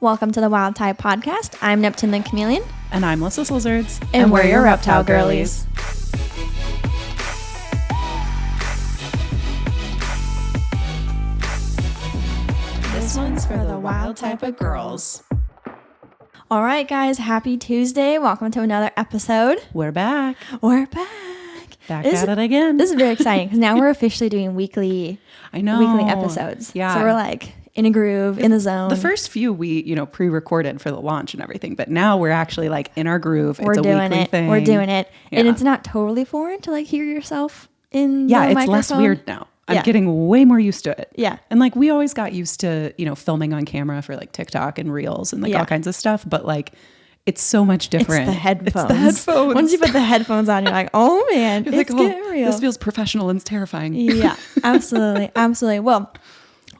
Welcome to the Wild Type Podcast. I'm Neptune the Chameleon. And I'm Lyssa Lizards. And we're your reptile girlies. This one's for the wild type of girls. All right, guys. Happy Tuesday. Welcome to another episode. We're back. Back At it again. This is very exciting because now we're officially doing weekly episodes. Yeah. So we're like in a groove, in the zone. The first few we, pre-recorded for the launch and everything, but now we're actually like in our groove. We're it's a doing weekly it. thing. We're doing it. Yeah. And it's not totally foreign to like hear yourself in the it's microphone. less weird now. I'm Yeah. getting way more used to it. Yeah. And like we always got used to, filming on camera for like TikTok and Reels and like all kinds of stuff, but like it's so much different. It's the headphones. Once you put the headphones on, you're like, oh man, it's getting real. This feels professional and it's terrifying. Yeah, absolutely. Absolutely. Well,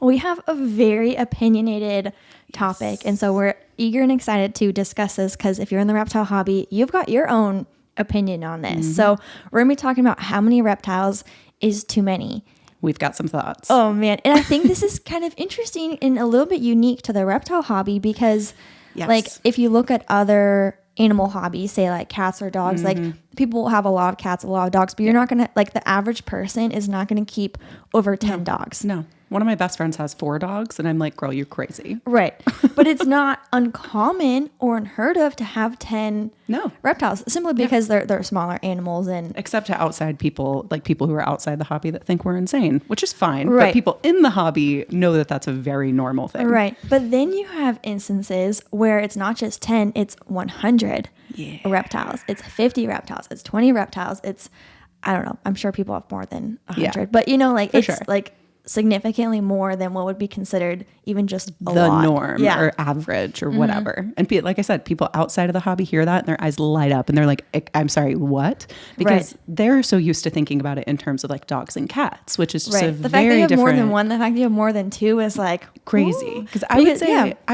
we have a very opinionated topic. And so we're eager and excited to discuss this because if you're in the reptile hobby, you've got your own opinion on this. Mm-hmm. So we're going to be talking about how many reptiles is too many. We've got some thoughts. Oh man. And I think this is kind of interesting and a little bit unique to the reptile hobby because like if you look at other animal hobbies, say like cats or dogs, like people have a lot of cats, a lot of dogs, but you're not going to like the average person is not going to keep over 10 dogs. No. One of my best friends has 4 dogs and I'm like, girl, you're crazy. Right. But it's not uncommon or unheard of to have 10 reptiles simply because they're smaller animals and except to outside people, like people who are outside the hobby that think we're insane, which is fine. Right. But people in the hobby know that that's a very normal thing. Right. But then you have instances where it's not just 10, it's 100 reptiles. It's 50 reptiles. It's 20 reptiles. It's, I don't know. I'm sure people have more than 100. Yeah. But it's like significantly more than what would be considered even just a lot. Norm or average or whatever. And like I said, people outside of the hobby hear that and their eyes light up and they're like, I'm sorry, what? Because they're so used to thinking about it in terms of like dogs and cats, which is just a the fact very that you have different. More than one, the fact that you have more than 2 is like crazy. Because I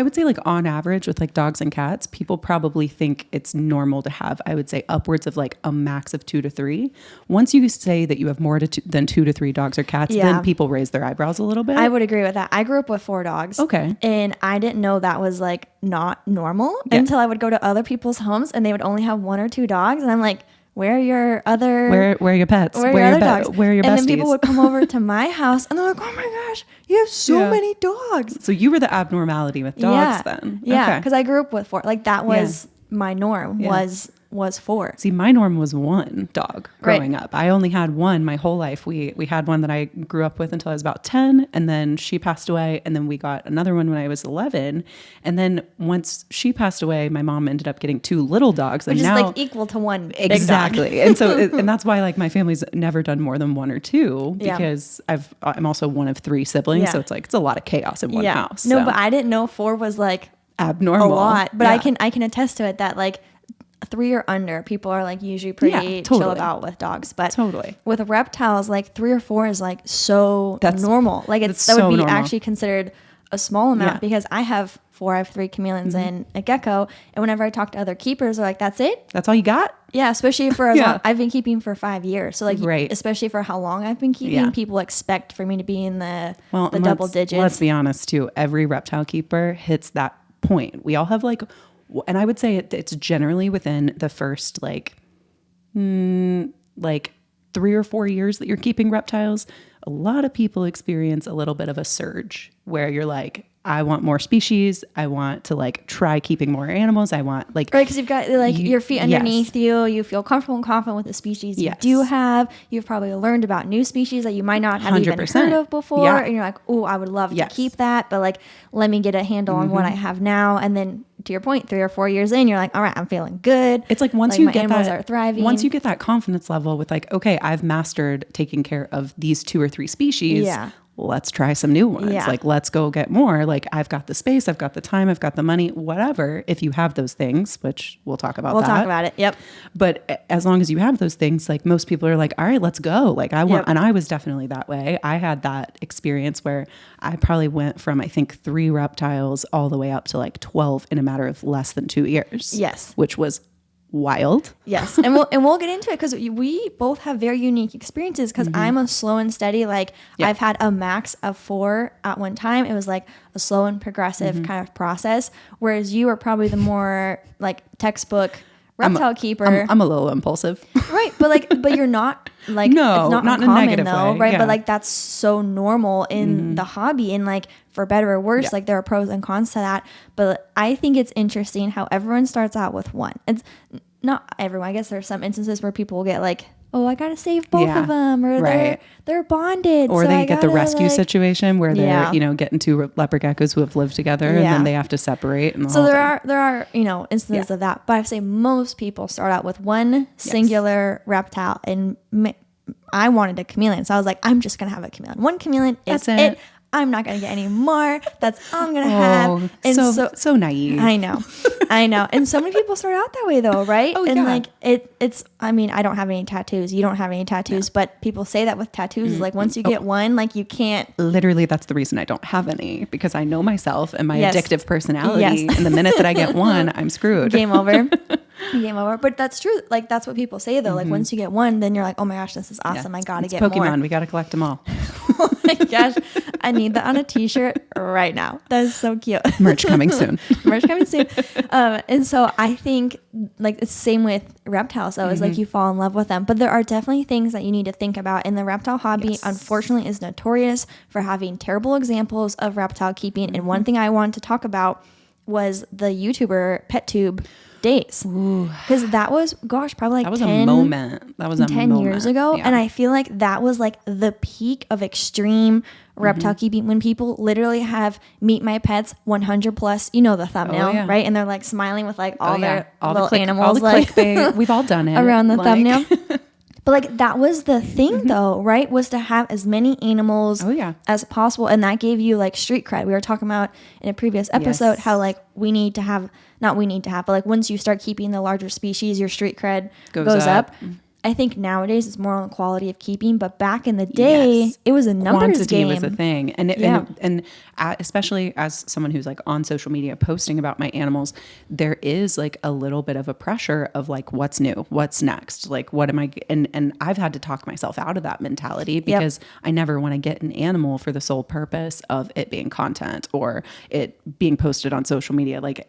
would say like on average with like dogs and cats, people probably think it's normal to have, I would say upwards of like a max of 2 to 3. Once you say that you have more than 2 to 3 dogs or cats, then people raise their eyebrows a little bit. I would agree with that. I grew up with 4 dogs. Okay. And I didn't know that was like not normal until I would go to other people's homes and they would only have 1 or 2 dogs. And I'm like, where are your other... Where are your pets? Where are your other dogs? Where are your besties? And then people would come over to my house and they're like, oh my gosh, you have so many dogs. So you were the abnormality with dogs then. Yeah. Because I grew up with 4. Like that was my norm was 4. See, my norm was 1 dog growing up. I only had 1 my whole life. We had one that I grew up with until I was about 10 and then she passed away and then we got another one when I was 11 and then once she passed away my mom ended up getting 2 little dogs which and is now like equal to 1 exactly big dog. And so and that's why like my family's never done more than 1 or 2 because I'm also one of 3 siblings so it's like it's a lot of chaos in one house. No, but I didn't know 4 was like abnormal a lot but I can attest to it that like 3 or under, people are like usually pretty chill about with dogs. But with reptiles, like 3 or 4 is like that's normal. Like that would be normal. Actually considered a small amount because I have 4. I have 3 chameleons and a gecko. And whenever I talk to other keepers, they're like, "That's it? That's all you got?" Yeah, especially for as long, I've been keeping for 5 years. So like, especially for how long I've been keeping, people expect for me to be in the double digits. Let's be honest too. Every reptile keeper hits that point. We all have like. And I would say it's generally within the first like 3 or 4 years that you're keeping reptiles. A lot of people experience a little bit of a surge where you're like, I want more species. I want to like try keeping more animals. I want like... Right, because you've got like your feet underneath you. You feel comfortable and confident with the species you do have. You've probably learned about new species that you might not have 100%. Even heard of before. Yeah. And you're like, oh, I would love to keep that. But like, let me get a handle on what I have now. And then to your point, 3 or 4 years in, you're like, all right, I'm feeling good. It's like once you get animals are thriving. Once you get that confidence level with like, okay, I've mastered taking care of these 2 or 3 species. Yeah. Let's try some new ones. Yeah. Like, let's go get more. Like, I've got the space, I've got the time, I've got the money, whatever. If you have those things, which we'll talk about. We'll talk about it. Yep. But as long as you have those things, like most people are like, all right, let's go. Like I want, and I was definitely that way. I had that experience where I probably went from, I think 3 reptiles all the way up to like 12 in a matter of less than 2 years. Yes. Which was wild. Yes. And we'll get into it because we both have very unique experiences because I'm a slow and steady. Like I've had a max of 4 at one time. It was like a slow and progressive kind of process. Whereas you are probably the more like textbook reptile keeper. I'm a little impulsive. Right. But you're not like, no, it's not in a uncommon negative though. way. Right. Yeah. But like that's so normal in the hobby, and like for better or worse, like there are pros and cons to that. But I think it's interesting how everyone starts out with one. It's not everyone. I guess there's some instances where people will get like, oh, I gotta save both of them, or they're bonded, or so they I get the rescue situation where they're getting 2 leopard geckos who have lived together, and then they have to separate. And so there are instances of that, but I say most people start out with one singular reptile, and I wanted a chameleon, so I was like, I'm just gonna have a chameleon. One chameleon is it. I'm not going to get any more. That's all I'm going to have. And so naive. I know. And so many people start out that way though, right? Like it's, I mean, I don't have any tattoos. You don't have any tattoos, but people say that with tattoos is like, once you get one, like you can't. Literally, that's the reason I don't have any, because I know myself and my addictive personality. And the minute that I get one, I'm screwed. Game over. But that's true. Like that's what people say though. Like once you get one, then you're like, oh my gosh, this is awesome. I got to get Pokemon. more. We got to collect them all. Oh my gosh. I need that on a t-shirt right now. That is so cute. Merch coming soon. And so I think like it's the same with reptiles. So it's like you fall in love with them. But there are definitely things that you need to think about. And the reptile hobby, unfortunately, is notorious for having terrible examples of reptile keeping. And one thing I wanted to talk about was the YouTuber PetTube days, because that was probably like 10 years ago. And I feel like that was like the peak of extreme reptile keeping, when people literally have meet my pets 100 plus, the thumbnail, right? And they're like smiling with like all their little animals, all the like clickbait. We've all done it around the thumbnail. But like that was the thing though, right? Was to have as many animals as possible. And that gave you like street cred. We were talking about in a previous episode how like but like once you start keeping the larger species, your street cred goes up. I think nowadays it's more on the quality of keeping, but back in the day, it was a numbers game. Quantity was a thing. And especially as someone who's like on social media posting about my animals, there is like a little bit of a pressure of like, what's new, what's next? Like, what am I, and I've had to talk myself out of that mentality, because I never want to get an animal for the sole purpose of it being content or it being posted on social media. Like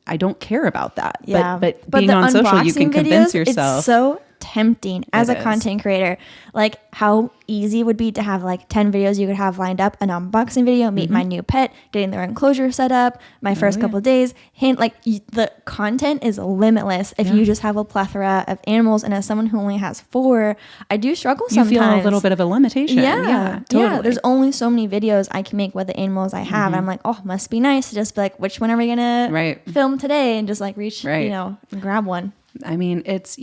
I don't care about that. Yeah. But being on social, you can convince yourself. It's so tempting as a content creator. Like how easy it would be to have like 10 videos you could have lined up: an unboxing video, meet my new pet, getting their enclosure set up, my first couple of days. The content is limitless if you just have a plethora of animals. And as someone who only has 4, I do struggle sometimes. You feel a little bit of a limitation. Yeah, totally. Yeah. There's only so many videos I can make with the animals I have. And I'm like, oh, must be nice to just be like, which one are we gonna film today? And just like reach, and grab one. I mean, there's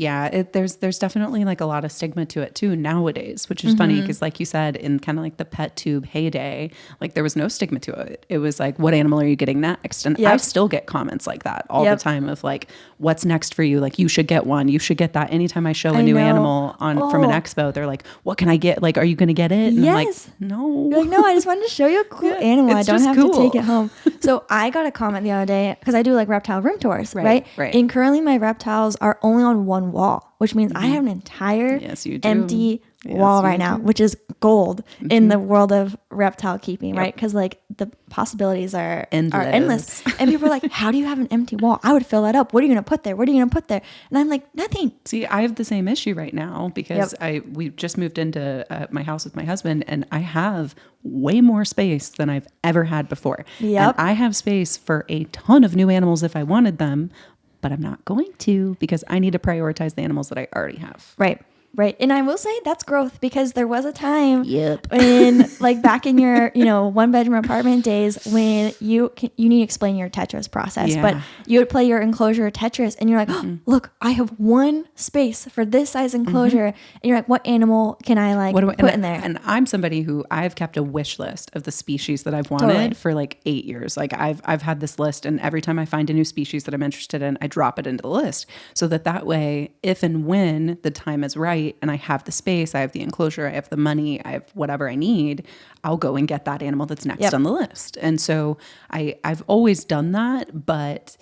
definitely like a lot of stigma to it too nowadays, which is funny because like you said, in kind of like the PetTube heyday, like there was no stigma to it. It was like, what animal are you getting next? And I still get comments like that all the time of like, what's next for you? Like, you should get one. You should get that. Anytime I show a new animal from an expo, they're like, what can I get? Like, are you going to get it? And I'm like, no. You're like, no, I just wanted to show you a cool animal. I don't have to take it home. So I got a comment the other day because I do like reptile room tours, right? And currently my reptiles are only on one wall, which means I have an entire empty wall right now, which is gold in the world of reptile keeping, right? Because like the possibilities are endless. And people are like, how do you have an empty wall? I would fill that up. What are you going to put there? What are you going to put there? And I'm like, nothing. See, I have the same issue right now because we just moved into my house with my husband, and I have way more space than I've ever had before. And I have space for a ton of new animals if I wanted them, but I'm not going to, because I need to prioritize the animals that I already have. Right. And I will say that's growth, because there was a time when like back in your, 1-bedroom apartment days when you need to explain your Tetris process, but you would play your enclosure Tetris and you're like, oh, look, I have one space for this size enclosure. And you're like, what animal can I like put in there? And I'm somebody who I've kept a wish list of the species that I've wanted for like 8 years. Like I've had this list, and every time I find a new species that I'm interested in, I drop it into the list so that way, if and when the time is right, and I have the space, I have the enclosure, I have the money, I have whatever I need, I'll go and get that animal that's next on the list. And so I've always done that, but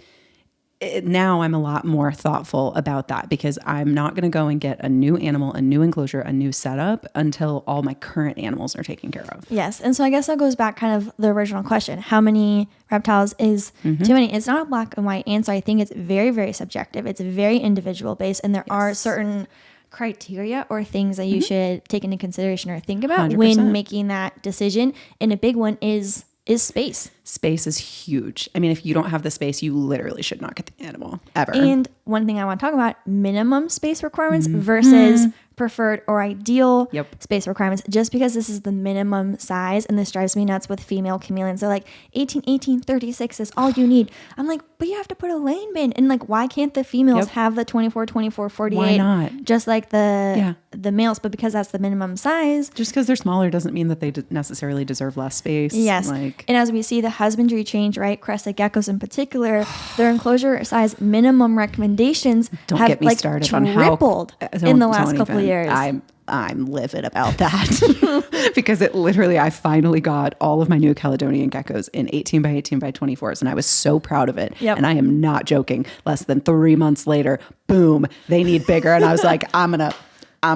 now I'm a lot more thoughtful about that because I'm not going to go and get a new animal, a new enclosure, a new setup until all my current animals are taken care of. Yes. And so I guess that goes back kind of the original question. How many reptiles is too many? It's not a black and white answer. I think it's very, very subjective. It's very individual based. And there are certain criteria or things that you should take into consideration or think about 100%. When making that decision. And a big one is space. Space is huge. I mean, if you don't have the space, you literally should not get the animal ever. And one thing I want to talk about, minimum space requirements versus preferred or ideal space requirements. Just because this is the minimum size, and this drives me nuts with female chameleons. They're like 18, 36 is all you need. I'm like, but you have to put a laying bin. And like, why can't the females have the 24, 48? Why not? Just like the males, but because that's the minimum size. Just because they're smaller doesn't mean that they necessarily deserve less space. Yes. And as we see the husbandry change, right? Crested geckos in particular, their enclosure size minimum recommendations have get me like started tripled on in the last couple of years. I'm livid about that because it literally, I finally got all of my new Caledonian geckos in 18 by 18 by 24s. And I was so proud of it. And I am not joking. Less than 3 months later, boom, they need bigger. And I was like, I'm going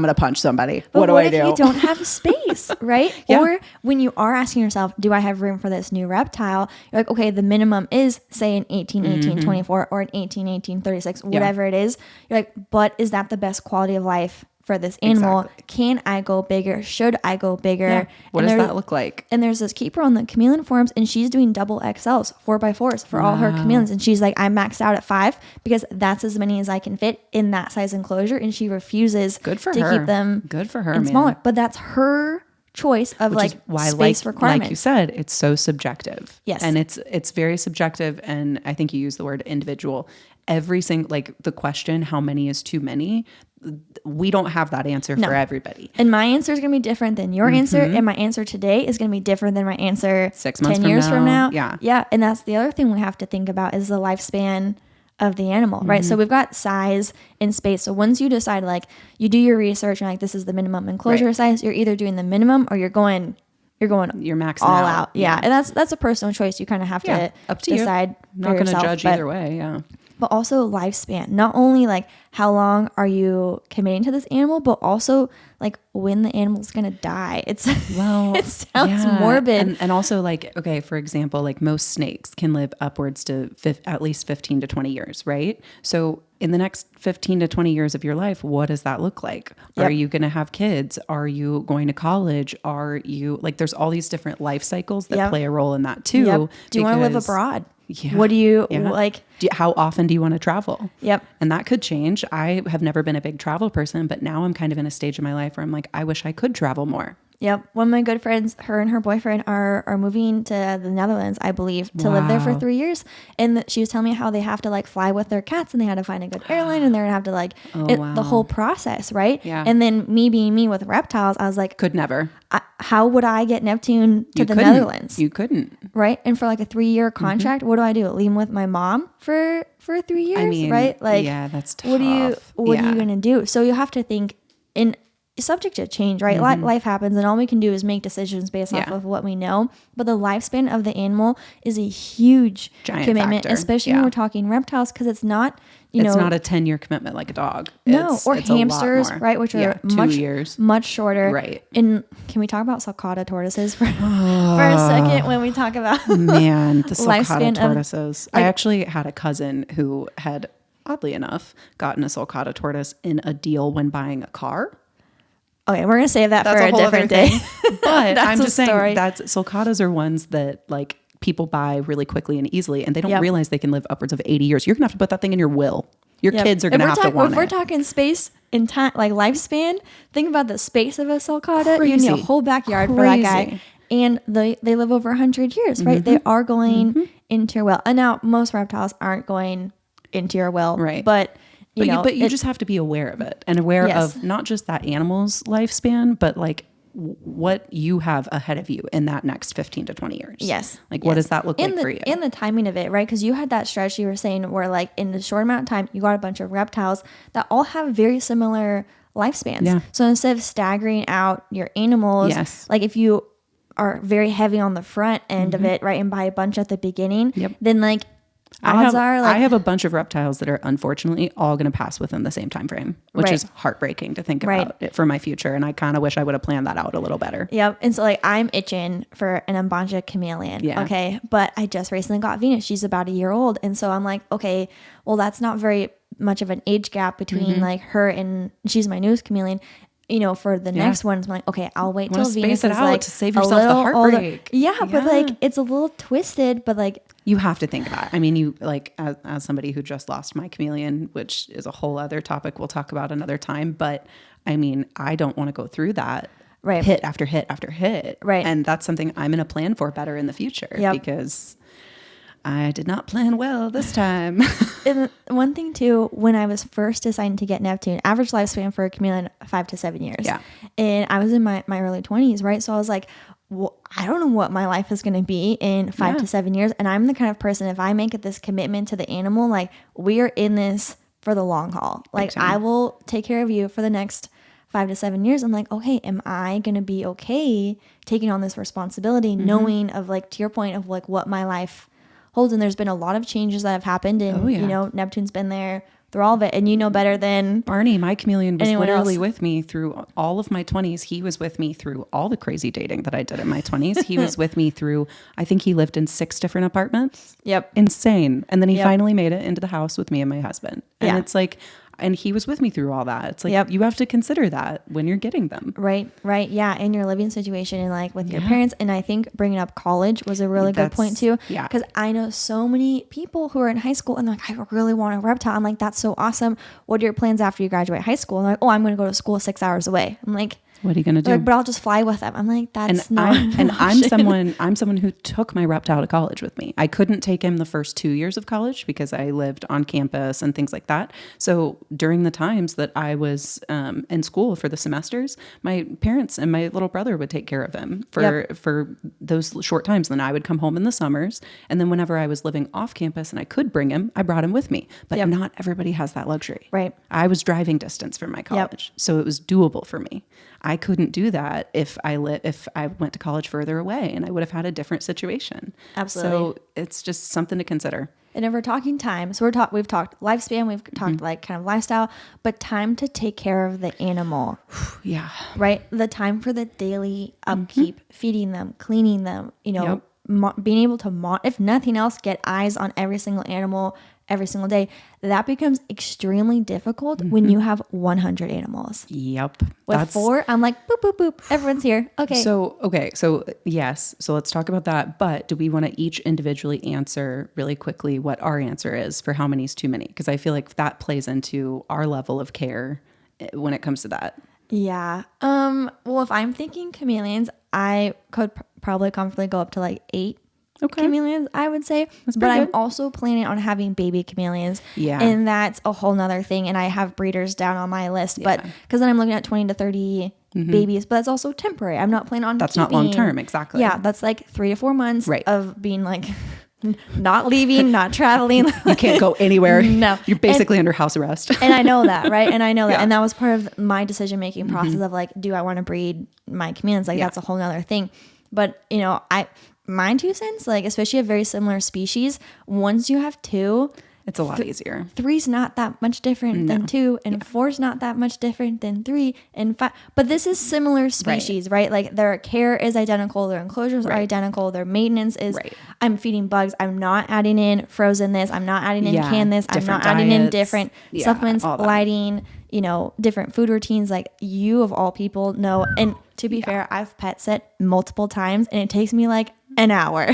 to punch somebody. But what do I do? What if you don't have space, right? Or when you are asking yourself, do I have room for this new reptile? You're like, okay, the minimum is say an 18, 24 or an 18, 36, whatever it is. You're like, but is that the best quality of life for this animal? Exactly. Can I go bigger? Should I go bigger? Yeah. What does that look like? And there's this keeper on the chameleon forums, and she's doing double XLs, 4x4s for all her chameleons. And she's like, I'm maxed out at 5 because that's as many as I can fit in that size enclosure. And she refuses to keep them smaller. But that's her choice of which like why, space requirements. Like you said, it's so subjective. Yes. And it's very subjective. And I think you use the word individual. Every single, like the question, how many is too many? We don't have that answer for everybody. And my answer is going to be different than your answer. And my answer today is going to be different than my answer 6 months 10 years from now. Yeah. Yeah. And that's the other thing we have to think about is the lifespan of the animal, right? So we've got size and space. So once you decide, like you do your research and like, this is the minimum enclosure size, you're either doing the minimum or you're maxing all out. Yeah. And that's a personal choice. You kind of have to up to decide. I'm not going to judge either way. Yeah. But also lifespan, not only like how long are you committing to this animal, but also like when the animal's going to die. It sounds morbid. And also like, okay, for example, like most snakes can live upwards to at least 15 to 20 years, right? So in the next 15 to 20 years of your life, what does that look like? Are you going to have kids? Are you going to college? Are you like, there's all these different life cycles that play a role in that too. Do you want to live abroad? Yeah. What do you like? How often do you want to travel? Yep. And that could change. I have never been a big travel person, but now I'm kind of in a stage in my life where I'm like, I wish I could travel more. Yep. One of my good friends, her and her boyfriend are moving to the Netherlands, I believe, to live there for 3 years. And she was telling me how they have to like fly with their cats and they had to find a good airline and they're going to have to like the whole process. Right. Yeah. And then me being me with reptiles, I was like, could never. How would I get Neptune to the Netherlands? You couldn't. Right. And for like a 3-year contract, what do I do? Leave him with my mom for 3 years? I mean, right. Like, yeah, that's tough. What are you going to do? So you have to think in subject to change, right? Life happens and all we can do is make decisions based off of what we know. But the lifespan of the animal is a huge commitment, factor. Especially when we're talking reptiles, because it's not, it's not a 10-year commitment like a dog. Or hamsters, right? Which are 2 years. Much shorter. Right. And can we talk about sulcata tortoises for a second when we talk about the sulcata tortoises? I actually had a cousin who had, oddly enough, gotten a sulcata tortoise in a deal when buying a car. Okay, we're going to save that for a different day. But I'm just saying that sulcatas are ones that like people buy really quickly and easily, and they don't realize they can live upwards of 80 years. You're going to have to put that thing in your will. Your kids are going to have to want it. If we're talking space and time, like lifespan, think about the space of a sulcata. You need a whole backyard for that guy. And they live over 100 years, right? They are going into your will. And now most reptiles aren't going into your will. Right. But you just have to be aware of it and aware of not just that animal's lifespan, but like what you have ahead of you in that next 15 to 20 years. Yes. Like what does that look like for you? And the timing of it, right? Because you had that stretch you were saying where like in a short amount of time, you got a bunch of reptiles that all have very similar lifespans. Yeah. So instead of staggering out your animals, like if you are very heavy on the front end of it, right, and buy a bunch at the beginning, then like I have a bunch of reptiles that are unfortunately all going to pass within the same time frame, which is heartbreaking to think about it for my future. And I kind of wish I would have planned that out a little better. Yep. And so like I'm itching for an Ambanja chameleon. Yeah. Okay. But I just recently got Venus. She's about a year old. And so I'm like, okay, well, that's not very much of an age gap between like her and she's my newest chameleon. You know, for the next one, I'm like, okay, I'll wait till Venus is like to save yourself the heartbreak. Yeah, but like it's a little twisted, but like you have to think about it. I mean, you like as somebody who just lost my chameleon, which is a whole other topic we'll talk about another time. But I mean, I don't want to go through that hit after hit after hit. Right. And that's something I'm going to plan for better in the future because I did not plan well this time. And one thing too, when I was first deciding to get Neptune, average lifespan for a chameleon, 5 to 7 years. Yeah. And I was in my early 20s, right? So I was like, well, I don't know what my life is going to be in 5 to 7 years. And I'm the kind of person, if I make this commitment to the animal, like we are in this for the long haul. Like I will take care of you for the next 5 to 7 years. I'm like, okay, am I going to be okay taking on this responsibility, knowing of like, to your point of like what my life holds? And there's been a lot of changes that have happened, and you know, Neptune's been there through all of it, and you know better than Barney. My chameleon was literally with me through all of my 20s. He was with me through all the crazy dating that I did in my 20s. He was with me through, I think he lived in 6 different apartments. Yep. Insane. And then he finally made it into the house with me and my husband. And it's like, and he was with me through all that. It's like, you have to consider that when you're getting them. Right. Yeah. In your living situation and like with your parents. And I think bringing up college was a really good point too. Yeah. Because I know so many people who are in high school and they're like, I really want a reptile. I'm like, that's so awesome. What are your plans after you graduate high school? And they're like, oh, I'm going to go to school 6 hours away. I'm like, what are you going to do? Like, but I'll just fly with them. I'm like, that's not an option. I'm someone who took my reptile to college with me. I couldn't take him the first 2 years of college because I lived on campus and things like that. So during the times that I was in school for the semesters, my parents and my little brother would take care of him for those short times. And then I would come home in the summers. And then whenever I was living off campus and I could bring him, I brought him with me. But not everybody has that luxury. Right. I was driving distance from my college. So it was doable for me. I couldn't do that if I went to college further away, and I would have had a different situation. Absolutely. So it's just something to consider. And if we're talking time, so we've talked lifespan, we've talked like kind of lifestyle, but time to take care of the animal. Yeah. Right. The time for the daily upkeep, feeding them, cleaning them, you know, being able to, if nothing else, get eyes on every single animal every single day. That becomes extremely difficult when you have 100 animals. Yep. With 4, I'm like, boop, boop, boop. Everyone's here. Okay. So yes. So let's talk about that. But do we want to each individually answer really quickly what our answer is for how many is too many? Because I feel like that plays into our level of care when it comes to that. Yeah. Well, if I'm thinking chameleons, I could probably comfortably go up to like 8. Chameleons, I would say. But I'm also planning on having baby chameleons. Yeah. And that's a whole nother thing. And I have breeders down on my list. But because then I'm looking at 20 to 30 babies. But that's also temporary. I'm not planning on That's not long term. Exactly. Yeah. That's like 3 to 4 months of being like not leaving, not traveling. You can't go anywhere. No. You're basically under house arrest. And I know that, right? And I know that. And that was part of my decision-making process of like, do I want to breed my chameleons? Like that's a whole nother thing. But, you know, my 2 cents, like especially a very similar species, once you have 2, it's a lot easier. 3's not that much different than 2, and 4's not that much different than 3 and 5. But this is similar species, right? Like their care is identical, their enclosures are identical, their maintenance is. I'm feeding bugs. I'm not adding in frozen this. I'm not adding in canned this. I'm not adding in different supplements, lighting, you know, different food routines. Like you of all people know. And to be fair, I've pet sit multiple times, and it takes me like an hour.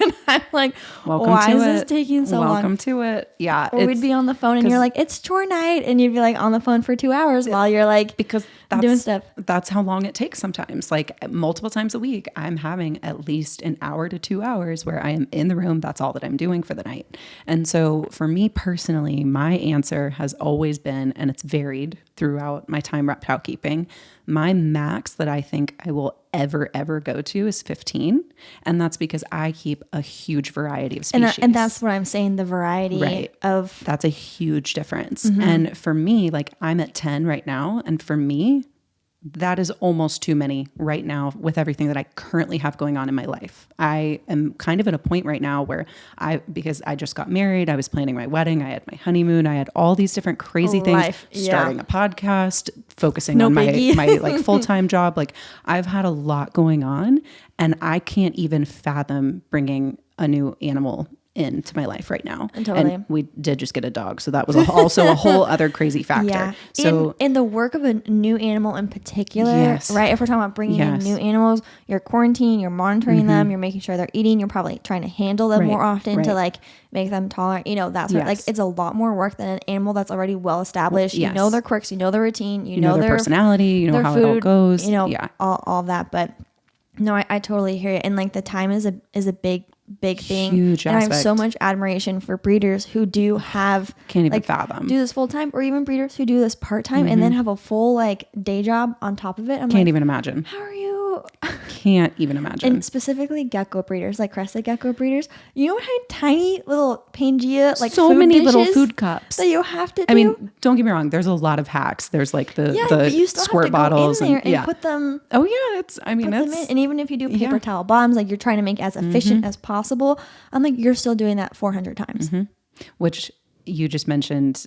And I'm like, why is this taking so long? Welcome to it. Yeah. Or we'd be on the phone and you're like, it's chore night. And you'd be like on the phone for 2 hours while you're like, because doing stuff. That's how long it takes sometimes. Like multiple times a week, I'm having at least an hour to 2 hours where I am in the room. That's all that I'm doing for the night. And so for me personally, my answer has always been, and it's varied throughout my time reptile keeping, my max that I think I will ever go to is 15. And that's because I keep a huge variety of species. And that's what I'm saying, the variety of. That's a huge difference. And for me, like I'm at 10 right now. And for me, that is almost too many right now with everything that I currently have going on in my life. I am kind of at a point right now where because I just got married, I was planning my wedding, I had my honeymoon, I had all these different crazy things, starting a podcast, focusing on my like full-time job. Like I've had a lot going on and I can't even fathom bringing a new animal into my life right now. Totally. And we did just get a dog. So that was also a whole other crazy factor. Yeah. So in the work of a new animal in particular, right? If we're talking about bringing in new animals, you're quarantining, you're monitoring them, you're making sure they're eating, you're probably trying to handle them more often to like make them tolerant, that's like, it's a lot more work than an animal that's already well established. You know their quirks, you know their routine, you know their personality, you know how food, it all goes. All of that. But no, I totally hear it. And like the time is a big thing. Huge and aspect. I have so much admiration for breeders who do have can't even fathom do this full time, or even breeders who do this part time and then have a full like day job on top of it. Can't even imagine. How are you? Can't even imagine. And specifically gecko breeders, like crested gecko breeders, you know what? Tiny little Pangea, like so many little food cups that you have to do. I mean, don't get me wrong. There's a lot of hacks. There's like the squirt bottles and put them. Oh yeah, it's. I mean, that's. And even if you do paper towel bombs, like you're trying to make as efficient as possible. I'm like, you're still doing that 400 times. Which you just mentioned,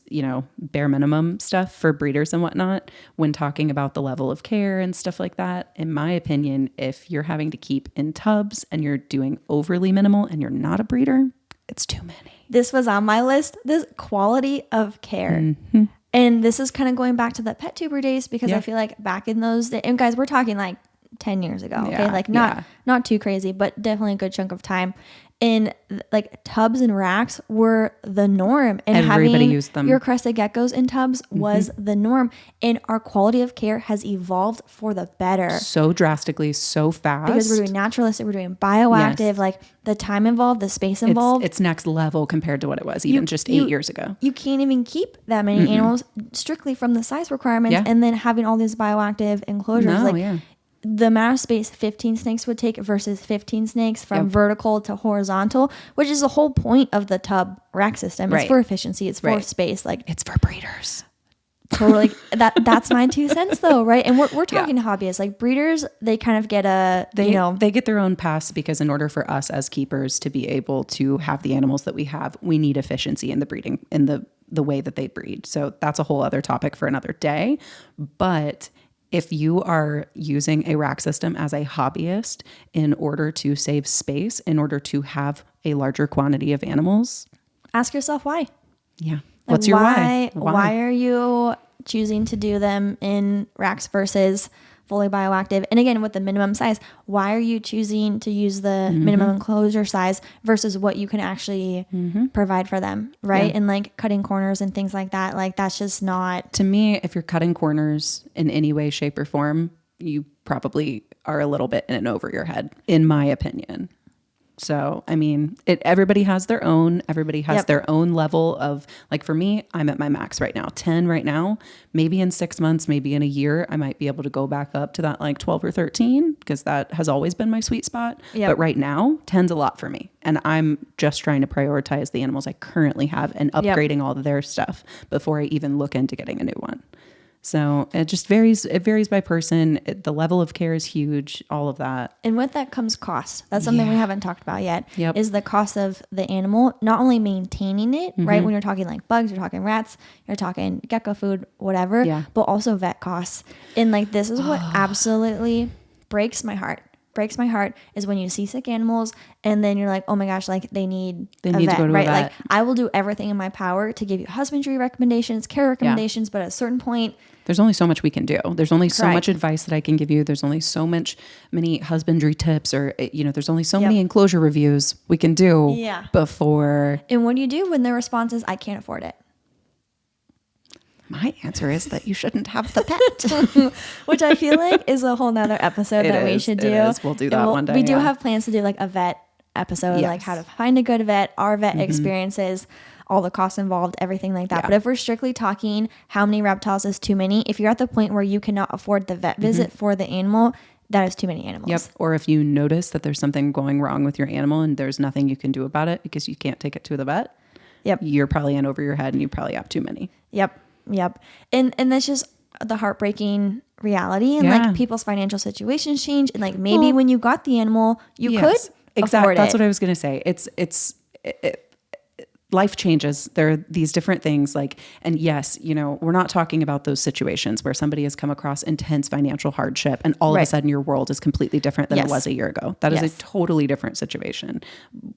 bare minimum stuff for breeders and whatnot. When talking about the level of care and stuff like that, in my opinion, if you're having to keep in tubs and you're doing overly minimal and you're not a breeder, it's too many. This was on my list. This quality of care. And this is kind of going back to the pet tuber days, because I feel like back in those days, and guys, we're talking like 10 years ago. Okay. Like not too crazy, but definitely a good chunk of time. And like tubs and racks were the norm, and everybody having used them. Your crested geckos in tubs was the norm, and our quality of care has evolved for the better so drastically, so fast, because we're doing naturalistic, we're doing bioactive, like the time involved, the space involved, it's next level compared to what it was even just 8 years ago. You can't even keep that many animals strictly from the size requirements, and then having all these bioactive enclosures, the amount of space 15 snakes would take versus 15 snakes from vertical to horizontal, which is the whole point of the tub rack system. It's for efficiency. It's for space. Like it's for breeders. Totally. That's my 2 cents though. Right. And we're talking to hobbyists, like breeders. They kind of get they get their own pass, because in order for us as keepers to be able to have the animals that we have, we need efficiency in the breeding, in the way that they breed. So that's a whole other topic for another day. But if you are using a rack system as a hobbyist in order to save space, in order to have a larger quantity of animals, ask yourself why. Yeah. What's your why? Why are you choosing to do them in racks versus fully bioactive? And again, with the minimum size, why are you choosing to use the minimum enclosure size versus what you can actually provide for them, right? And like cutting corners and things like that, like that's just not... To me, if you're cutting corners in any way, shape, or form, you probably are a little bit in and over your head, in my opinion. So, I mean, everybody has their own level of, like for me, I'm at my max right now, 10 right now. Maybe in 6 months, maybe in a year, I might be able to go back up to that like 12 or 13, because that has always been my sweet spot. But right now, 10's a lot for me. And I'm just trying to prioritize the animals I currently have and upgrading all of their stuff before I even look into getting a new one. So it just varies. It varies by person. The level of care is huge, all of that. And with that comes cost. That's something we haven't talked about yet, Yep. is the cost of the animal, not only maintaining it, right? When you're talking like bugs, you're talking rats, you're talking gecko food, whatever, but also vet costs. And like, this is what absolutely breaks my heart is when you see sick animals and then you're like, oh my gosh, like they need a vet, to go to right? a vet. Like I will do everything in my power to give you husbandry recommendations, care recommendations, but at a certain point, there's only so much we can do. There's only so much advice that I can give you. There's only so many husbandry tips, or, there's only so many enclosure reviews we can do before. And what do you do when the response is, I can't afford it? My answer is that you shouldn't have the pet. Which I feel like is a whole nother episode we should do. We'll do that one day. We do have plans to do like a vet episode, like how to find a good vet, our vet experiences, all the costs involved, everything like that. But if we're strictly talking how many reptiles is too many, if you're at the point where you cannot afford the vet visit for the animal, that is too many animals. Yep. Or if you notice that there's something going wrong with your animal and there's nothing you can do about it because you can't take it to the vet, you're probably in over your head and you probably have too many. Yep. And that's just the heartbreaking reality and like people's financial situations change. And like maybe when you got the animal, you could afford it. That's what I was going to say. Life changes. There are these different things like, and yes, you know, we're not talking about those situations where somebody has come across intense financial hardship and all of a sudden your world is completely different than it was a year ago. That is a totally different situation.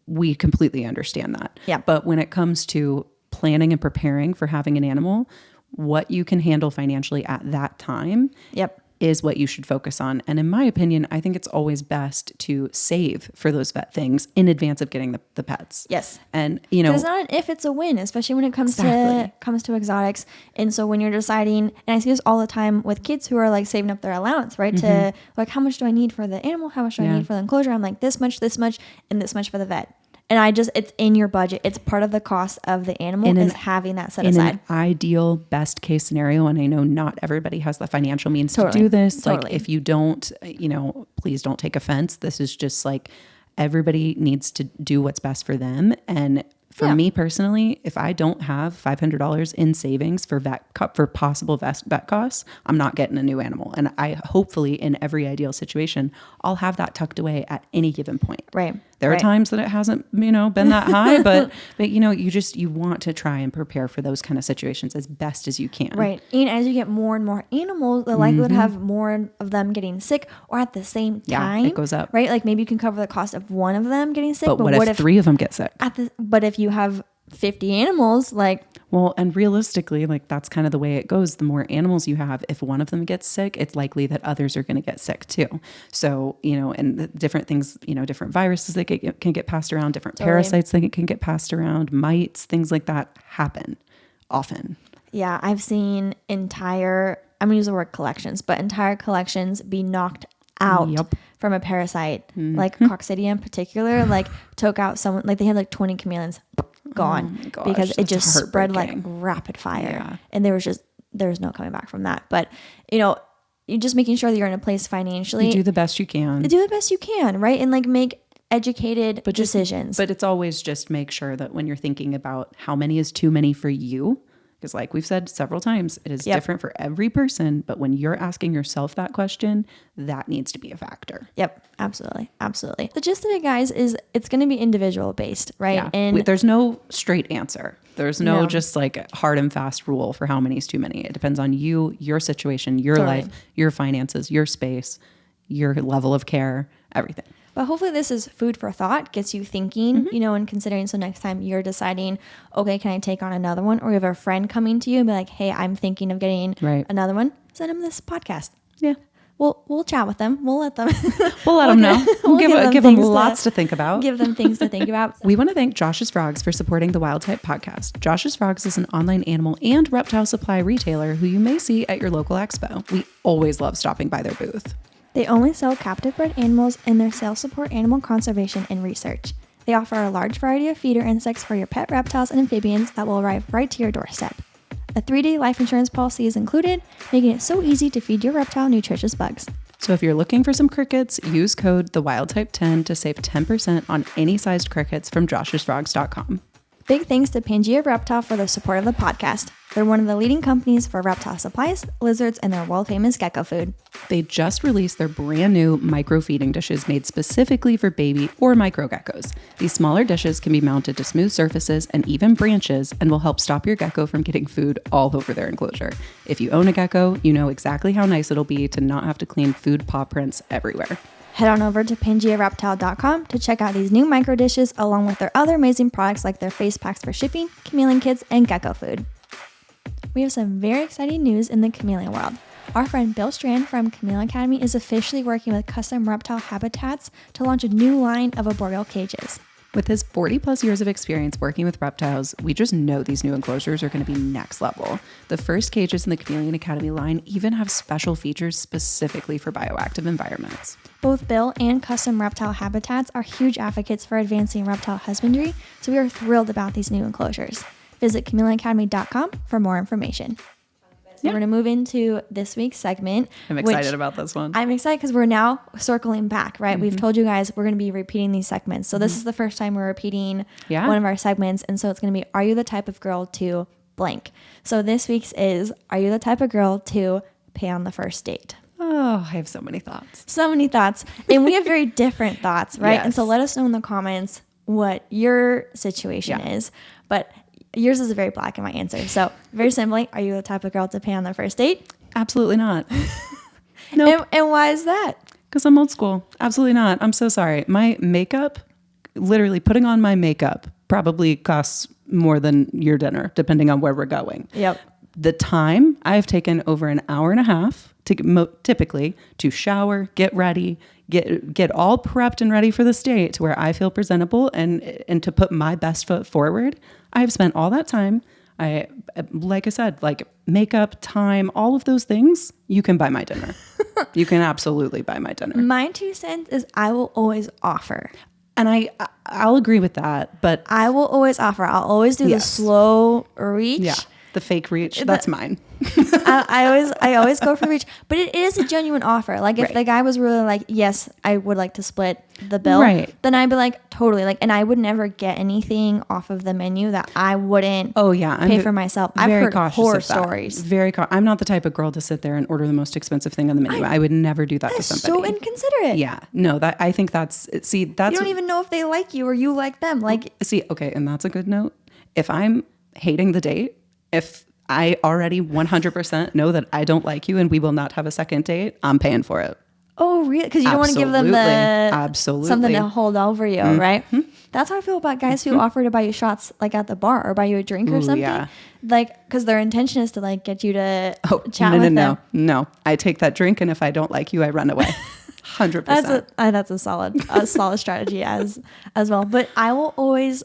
We completely understand that. Yeah. But when it comes to planning and preparing for having an animal, what you can handle financially at that time is what you should focus on. And in my opinion, I think it's always best to save for those vet things in advance of getting the pets. Yes. And you know, it's not an if, it's a win, especially when it comes to exotics. And so when you're deciding, and I see this all the time with kids who are like saving up their allowance, right? To like, how much do I need for the animal? How much do I need for the enclosure? I'm like, this much, and this much for the vet. And it's in your budget. It's part of the cost of the animal is having that set aside. In an ideal best case scenario, and I know not everybody has the financial means to do this. Like if you don't, you know, please don't take offense. This is just like everybody needs to do what's best for them. And for me personally, if I don't have $500 in savings for possible vet costs, I'm not getting a new animal. And I hopefully in every ideal situation, I'll have that tucked away at any given point. Right. There are times that it hasn't, you know, been that high, but you know, you want to try and prepare for those kind of situations as best as you can. Right. And as you get more and more animals, the likelihood have more of them getting sick or at the same time. It goes up. Right. Like maybe you can cover the cost of one of them getting sick. But what if 3 of them get sick? But if you have 50 animals, like... Well, and realistically, like that's kind of the way it goes. The more animals you have, if one of them gets sick, it's likely that others are going to get sick too. So, you know, and different things, you know, different viruses that can get passed around, different parasites that can get passed around, mites, things like that happen often. Yeah, I've seen I'm going to use the word collections, but entire collections be knocked out from a parasite. Like Coccidia in particular, like took out someone, like they had like 20 chameleons gone because it just spread like rapid fire and there was no coming back from that. But you know, you're just making sure that you're in a place financially. You do the best you can. Right? And like make educated decisions. But it's always just make sure that when you're thinking about how many is too many for you, because like we've said several times, it is different for every person. But when you're asking yourself that question, that needs to be a factor. Yep. Absolutely. Absolutely. The gist of it, guys, is it's going to be individual based, right? Yeah. And there's no straight answer. There's no just like hard and fast rule for how many is too many. It depends on you, your situation, your life, your finances, your space, your level of care, everything. But hopefully this is food for thought, gets you thinking, you know, and considering. So next time you're deciding, okay, can I take on another one? Or you have a friend coming to you and be like, hey, I'm thinking of getting another one. Send them this podcast. Yeah. We'll chat with them. We'll let them. We'll let them know. We'll give them lots to think about. Give them things to think about. We want to thank Josh's Frogs for supporting the Wild Type podcast. Josh's Frogs is an online animal and reptile supply retailer who you may see at your local expo. We always love stopping by their booth. They only sell captive bred animals and their sales support animal conservation and research. They offer a large variety of feeder insects for your pet reptiles and amphibians that will arrive right to your doorstep. A 3-day life insurance policy is included, making it so easy to feed your reptile nutritious bugs. So if you're looking for some crickets, use code TheWildType10 to save 10% on any sized crickets from joshsfrogs.com. Big thanks to Pangea Reptile for the support of the podcast. They're one of the leading companies for reptile supplies, lizards, and their world-famous gecko food. They just released their brand new micro feeding dishes made specifically for baby or micro geckos. These smaller dishes can be mounted to smooth surfaces and even branches and will help stop your gecko from getting food all over their enclosure. If you own a gecko, you know exactly how nice it'll be to not have to clean food paw prints everywhere. Head on over to PangeaReptile.com to check out these new micro dishes along with their other amazing products like their face packs for shipping, chameleon kits, and gecko food. We have some very exciting news in the chameleon world. Our friend Bill Strand from Chameleon Academy is officially working with custom reptile habitats to launch a new line of arboreal cages. With his 40 plus years of experience working with reptiles, we just know these new enclosures are going to be next level. The first cages in the Chameleon Academy line even have special features specifically for bioactive environments. Both Bill and Custom Reptile Habitats are huge advocates for advancing reptile husbandry, so we are thrilled about these new enclosures. Visit ChameleonAcademy.com for more information. So we're going to move into this week's segment. I'm excited about this one. I'm excited because we're now circling back, right? Mm-hmm. We've told you guys we're going to be repeating these segments. So this is the first time we're repeating one of our segments. And so it's going to be, are you the type of girl to blank. So this week's is, are you the type of girl to pay on the first date? Oh, I have so many thoughts. So many thoughts. And we have very different thoughts, right? Yes. And so let us know in the comments what your situation is. But yours is a very black and white answer. So very simply, are you the type of girl to pay on the first date? Absolutely not. Nope. And why is that? Because I'm old school. Absolutely not. I'm so sorry. My makeup, literally putting on my makeup, probably costs more than your dinner, depending on where we're going. Yep. The time I've taken over an hour and a half typically to shower, get ready, get all prepped and ready for this date to where I feel presentable and to put my best foot forward. I've spent all that time. Like I said, like makeup, time, all of those things, you can buy my dinner. You can absolutely buy my dinner. My 2 cents is I will always offer. And I'll agree with that, but I will always offer. I'll always do the slow reach. Yeah. The fake reach. That's mine. I always go for the reach, but it is a genuine offer. Like if the guy was really like, yes, I would like to split the bill, then I'd be like, totally. Like, and I would never get anything off of the menu that I wouldn't pay for myself. I've heard horror stories. I'm not the type of girl to sit there and order the most expensive thing on the menu. I would never do that to somebody. So inconsiderate. Yeah. No, I think that's you don't even know if they like you or you like them. Like, okay. And that's a good note. If I'm hating the date, if I already 100% know that I don't like you and we will not have a second date, I'm paying for it. Oh, really? Because you don't want to give them something to hold over you, right? That's how I feel about guys who offer to buy you shots like at the bar or buy you a drink or something. Yeah. Like, because their intention is to like get you to chat with them. No, I take that drink and if I don't like you, I run away. 100%. That's a solid strategy as well. But I will always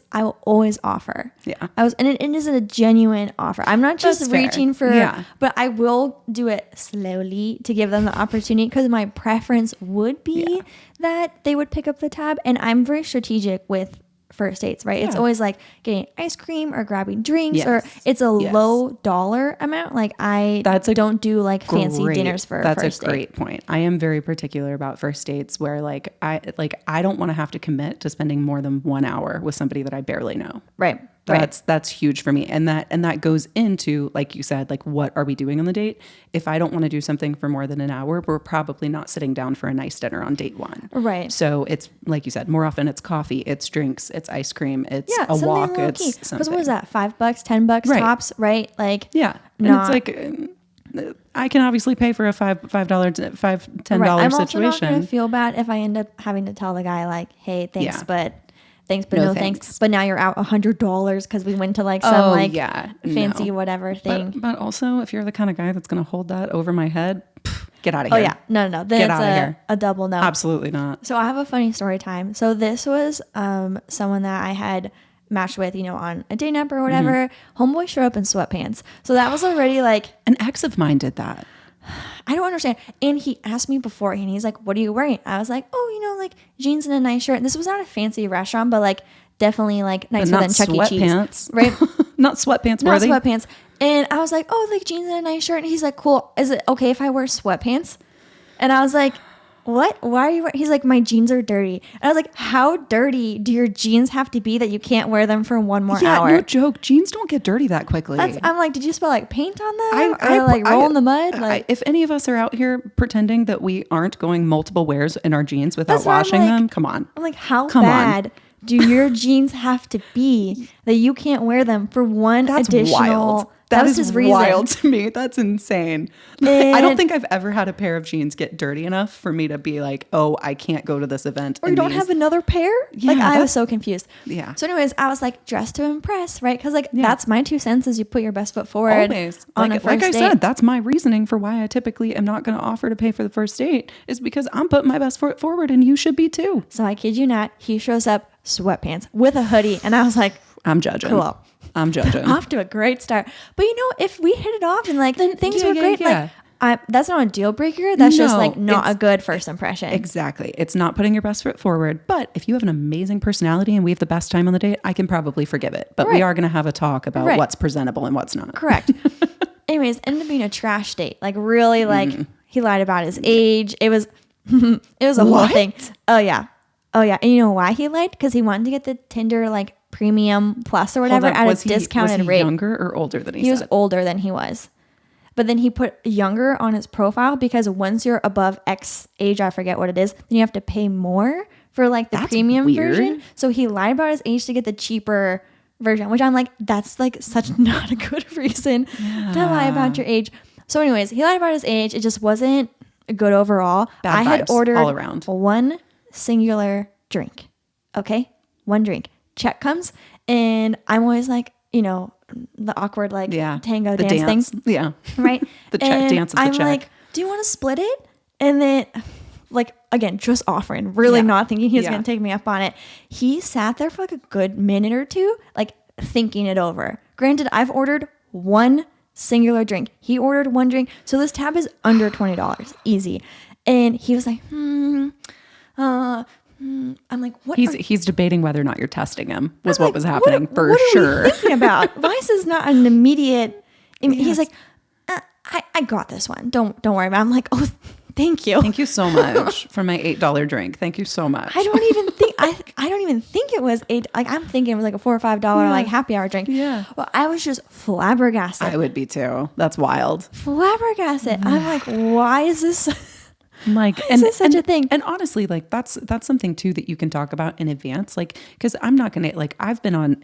offer. Yeah. And it is a genuine offer. I'm not just reaching for, but I will do it slowly to give them the opportunity because my preference would be that they would pick up the tab. And I'm very strategic with first dates, right? It's always like getting ice cream or grabbing drinks or it's a low dollar amount. Like don't do like fancy dinners for a first date. That's a great point. I am very particular about first dates where I don't want to have to commit to spending more than 1 hour with somebody that I barely know. Right. That's huge for me. And that goes into, like you said, like, what are we doing on the date? If I don't want to do something for more than an hour, we're probably not sitting down for a nice dinner on date 1. Right. So it's, like you said, more often it's coffee, it's drinks, it's ice cream, it's a walk, it's something. Because what is that? $5, $10 tops, right? Like, yeah. And it's like, I can obviously pay for a $10 situation. I'm also not going to feel bad if I end up having to tell the guy like, hey, thanks, but no thanks. But now you're out $100 because we went to like some fancy whatever thing. But also, if you're the kind of guy that's going to hold that over my head, get out of here. Oh yeah, no. Then get out of here. A double no. Absolutely not. So I have a funny story time. So this was someone that I had matched with, on a date app or whatever. Homeboy showed up in sweatpants. So that was already like an ex of mine did that. I don't understand. And he asked me beforehand, he's like, what are you wearing? I was like, like jeans and a nice shirt. And this was not a fancy restaurant, but like definitely like nicer than Chuck E. Cheese. Right? Not sweatpants worthy. Not sweatpants. And I was like, like jeans and a nice shirt. And he's like, cool. Is it okay if I wear sweatpants? And I was like, what? Why are you wearing? He's like, my jeans are dirty. And I was like, how dirty do your jeans have to be that you can't wear them for one more hour? No joke. Jeans don't get dirty that quickly. I'm like, did you spill like paint on them? Or like roll in the mud? Like, if any of us are out here pretending that we aren't going multiple wears in our jeans without washing them, come on. I'm like, how bad do your jeans have to be that you can't wear them for one additional... Wild. That is wild to me. That's insane. I don't think I've ever had a pair of jeans get dirty enough for me to be like, oh, I can't go to this event. Or you don't have another pair? Yeah, I was so confused. Yeah. So anyways, I was like, dressed to impress, right? Because that's my 2 cents is you put your best foot forward. Always. On a first date. I said, that's my reasoning for why I typically am not going to offer to pay for the first date is because I'm putting my best foot forward and you should be too. So I kid you not, he shows up sweatpants with a hoodie and I was like, I'm judging. Cool. I'm judging. Off to a great start. But if we hit it off and like then things were great, like that's not a deal breaker. That's just like not a good first impression. Exactly. It's not putting your best foot forward. But if you have an amazing personality and we have the best time on the date, I can probably forgive it. But we are going to have a talk about what's presentable and what's not. Correct. Anyways, ended up being a trash date. Like really like he lied about his age. It was a whole thing. Oh yeah. And you know why he lied? Because he wanted to get the Tinder like premium plus or whatever at a discounted rate. Younger or older than he was older than he was. But then he put younger on his profile because once you're above X age, I forget what it is, then you have to pay more for like the premium version. So he lied about his age to get the cheaper version, which I'm like, that's like such not a good reason to lie about your age. So anyways, he lied about his age. It just wasn't good overall. Bad I had ordered all around. one singular drink. Okay? One drink. Check comes and I'm always like, you know, the awkward like tango the dance thing. Yeah. Right? The check dance of the I'm check. like, do you want to split it? And then like, again, just offering, really not thinking he was going to take me up on it. He sat there for like a good minute or two, like thinking it over. Granted, I've ordered one singular drink. He ordered one drink. So this tab is under $20. Easy. And he was like, I'm like, what? He's debating whether or not you're testing him was what was happening for sure. What are we thinking about? Vice is not an immediate. He's like, I got this one. Don't worry about it. I'm like, oh, thank you. Thank you so much for my $8 drink. Thank you so much. I don't even think it was $8. Like I'm thinking it was like a $4 or $5 like happy hour drink. Yeah. Well, I was just flabbergasted. I would be too. That's wild. Flabbergasted. I'm like, why is this? Like, is this such a thing? And honestly, like that's something too that you can talk about in advance. Like, cause I'm not going to like, I've been on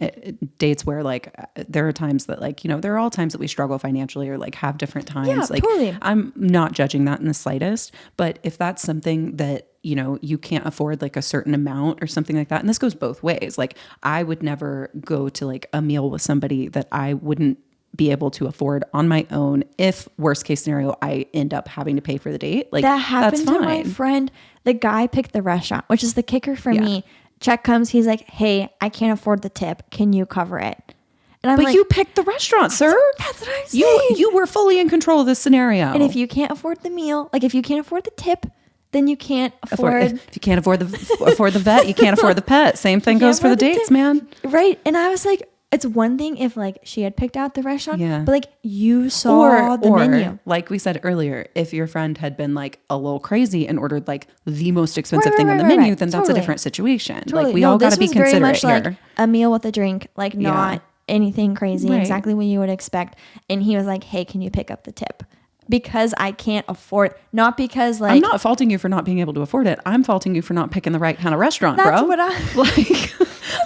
dates where like, there are times that like, you know, there are all times that we struggle financially or like have different times. Yeah, like totally. I'm not judging that in the slightest, but if that's something that, you know, you can't afford like a certain amount or something like that. And this goes both ways. Like I would never go to like a meal with somebody that I wouldn't be able to afford on my own if worst case scenario I end up having to pay for the date. Like that happened to my friend. The guy picked the restaurant, which is the kicker for me. Check comes, he's like, hey, I can't afford the tip, can you cover it? And I'm but like, you picked the restaurant, sir. That's what I'm saying. You were fully in control of this scenario. And if you can't afford the meal, like if you can't afford the tip, then you can't afford if you can't afford the vet, you can't afford the pet. Same thing goes for the dates, tip. Man. Right. And I was like, it's one thing if like she had picked out the restaurant, but like you saw the menu. Like we said earlier, if your friend had been like a little crazy and ordered like the most expensive thing on the menu, then that's a different situation. Totally. Like we all got to be considerate very much here. Like a meal with a drink, like not anything crazy, exactly what you would expect. And he was like, hey, can you pick up the tip? Because I can't afford, not because like... I'm not faulting you for not being able to afford it. I'm faulting you for not picking the right kind of restaurant, that's bro. What I...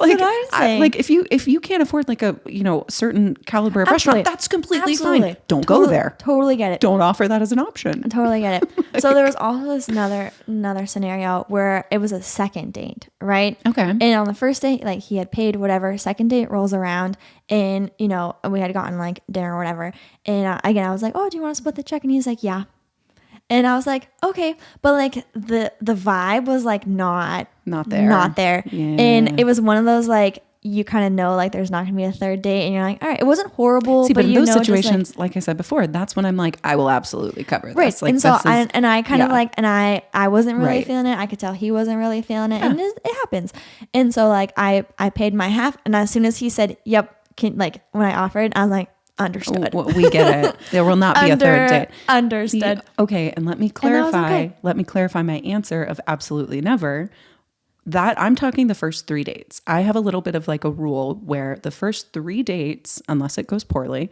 Like, what I'm saying. Like if you can't afford like a, you know, certain caliber of restaurant, that's completely fine. Don't go there. Totally get it. Don't offer that as an option. I totally get it. Like, so there was also this another scenario where it was a second date, right? Okay. And on the first date, like he had paid whatever. Second date rolls around, and you know we had gotten like dinner or whatever. And again, I was like, "Oh, do you want to split the check?" And he's like, "Yeah." And I was like, okay, but like the vibe was like not there. Yeah. And it was one of those like, you kind of know like there's not gonna be a third date, and you're like, all right, it wasn't horrible. See, but in you those know, situations, like I said before, that's when I'm like, I will absolutely cover this. Right. Like, and so I kind of like, and I wasn't really feeling it. I could tell he wasn't really feeling it, and it happens. And so like I paid my half, and as soon as he said, yep, like when I offered, I was like, understood. We get it. There will not be a third date. Understood. See, okay, and let me clarify. Okay. Let me clarify my answer of absolutely never. That I'm talking the first 3 dates. I have a little bit of like a rule where the first 3 dates, unless it goes poorly,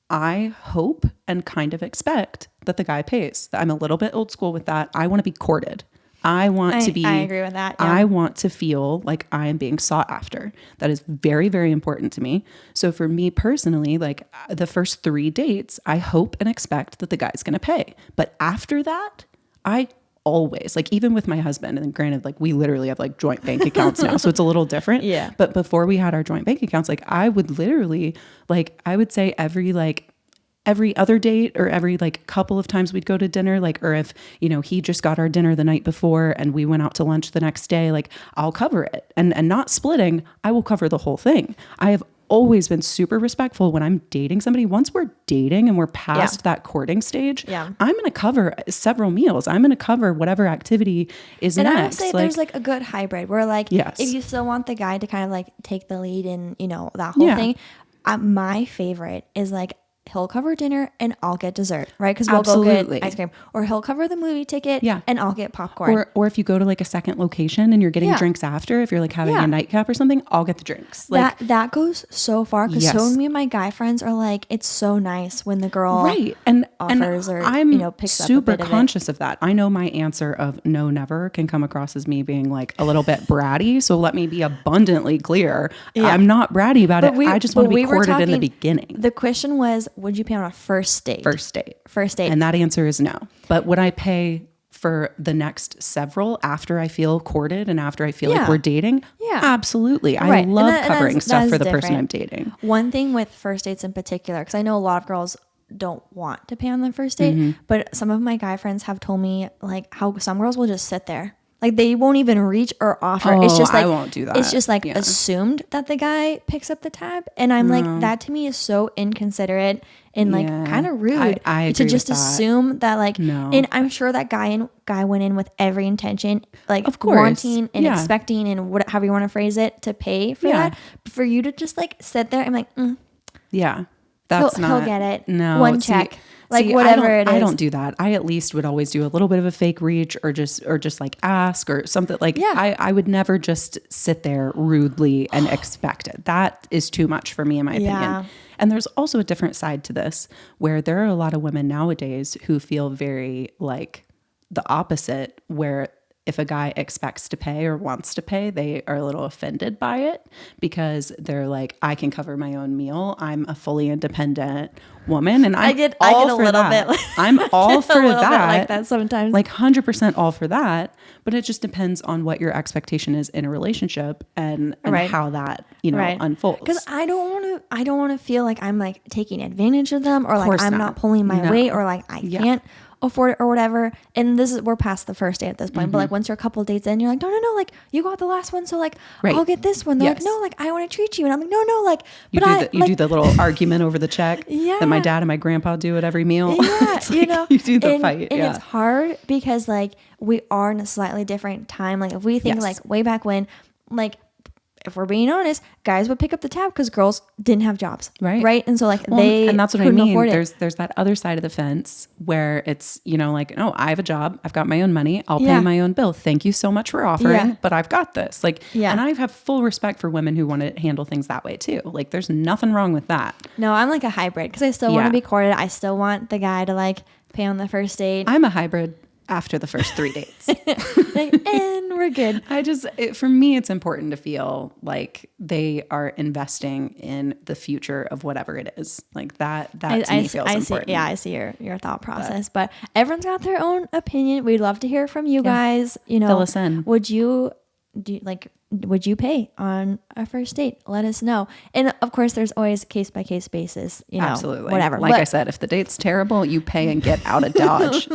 I hope and kind of expect that the guy pays. I'm a little bit old school with that. I want to be courted. I agree with that. Yeah. I want to feel like I am being sought after. That is very, very important to me. So for me personally, like the first 3 dates, I hope and expect that the guy's going to pay. But after that, I always, like even with my husband, and granted, like we literally have like joint bank accounts now, so it's a little different. Yeah. But before we had our joint bank accounts, like I would literally, like I would say every other date or every like couple of times we'd go to dinner, like, or if, you know, he just got our dinner the night before and we went out to lunch the next day, like I'll cover it and not splitting. I will cover the whole thing. I have always been super respectful when I'm dating somebody. Once we're dating and we're past that courting stage, I'm going to cover several meals. I'm going to cover whatever activity is next. And I would say there's like a good hybrid where like, if you still want the guy to kind of like take the lead in, you know, that whole thing, my favorite is like he'll cover dinner and I'll get dessert, right? Because we'll go get ice cream, or he'll cover the movie ticket and I'll get popcorn. Or if you go to like a second location and you're getting drinks after, if you're like having a nightcap or something, I'll get the drinks. Like that goes so far, because so many of my guy friends are like, it's so nice when the girl offers or I'm picks up super conscious of that. I know my answer of no, never can come across as me being like a little bit bratty. So let me be abundantly clear. I'm not bratty about it. I just want to be courted in the beginning. The question was, would you pay on a first date? First date. And that answer is no. But would I pay for the next several after I feel courted and after I feel like we're dating? Yeah, absolutely. I love covering stuff for the person I'm dating. One thing with first dates in particular, because I know a lot of girls don't want to pay on the first date, but some of my guy friends have told me like how some girls will just sit there. Like they won't even reach or offer. It's just like, I won't do that. It's just like assumed that the guy picks up the tab. And I'm like, that to me is so inconsiderate and like kind of rude I to just assume that like, no. And I'm sure that guy went in with every intention, like of course. Wanting and expecting and however you want to phrase it, to pay for that. For you to just like sit there and like, he'll get it. No. One check. Like whatever it is. I don't do that. I at least would always do a little bit of a fake reach or just like ask or something like I would never just sit there rudely and expect it. That is too much for me in my opinion. And there's also a different side to this where there are a lot of women nowadays who feel very like the opposite, where if a guy expects to pay or wants to pay, they are a little offended by it because they're like, I can cover my own meal. I'm a fully independent woman, and I get a little bit. I'm all for that. Like that sometimes, like 100% all for that. But it just depends on what your expectation is in a relationship and how that unfolds. Because I don't want to feel like I'm like taking advantage of them, or like I'm not pulling my weight, or like I can't afford it or whatever. And we're past the first date at this point, but like once you're a couple dates in, you're like, no, like you got the last one, so like I'll get this one. They're like, no, like I want to treat you, and I'm like, no, like you do the little argument over the check that my dad and my grandpa do at every meal. You do the fight, and it's hard because like we are in a slightly different time. Like if we think like way back when, like if we're being honest, guys would pick up the tab because girls didn't have jobs, right? And so like and that's what I mean. There's that other side of the fence where it's like, no, I have a job, I've got my own money, I'll pay my own bill. Thank you so much for offering, but I've got this. Like, and I have full respect for women who want to handle things that way too. Like, there's nothing wrong with that. No, I'm like a hybrid because I still want to be courted. I still want the guy to like pay on the first date. I'm a hybrid after the first 3 dates. And we're good. For me, it's important to feel like they are investing in the future of whatever it is. Like that to me feels important. I see your thought process, but everyone's got their own opinion. We'd love to hear from you guys. Fill us in. Would you pay on a first date? Let us know. And of course, there's always case by case basis, absolutely, whatever. Like I said, if the date's terrible, you pay and get out of Dodge.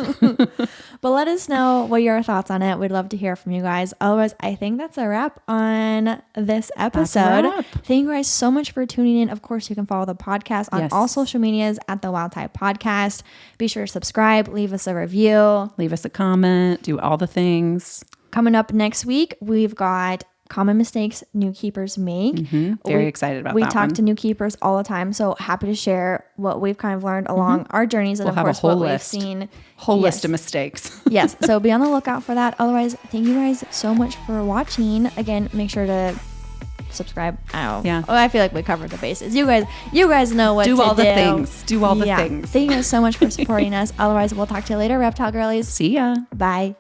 But let us know what your thoughts on it. We'd love to hear from you guys. Otherwise, I think that's a wrap on this episode. Thank you guys so much for tuning in. Of course, you can follow the podcast on all social medias at the Wild Type Podcast. Be sure to subscribe, leave us a review, leave us a comment, do all the things. Coming up next week, we've got common mistakes new keepers make. Very excited about that. We talk to new keepers all the time, so happy to share what we've kind of learned along our journeys, and of course what we've seen. List of mistakes. Yes, so be on the lookout for that. Otherwise, thank you guys so much for watching. Again, make sure to subscribe. I feel like we covered the bases. You guys know what to do. Do all the things. Do all the things. Thank you guys so much for supporting us. Otherwise, we'll talk to you later, Reptile Girlies. See ya. Bye.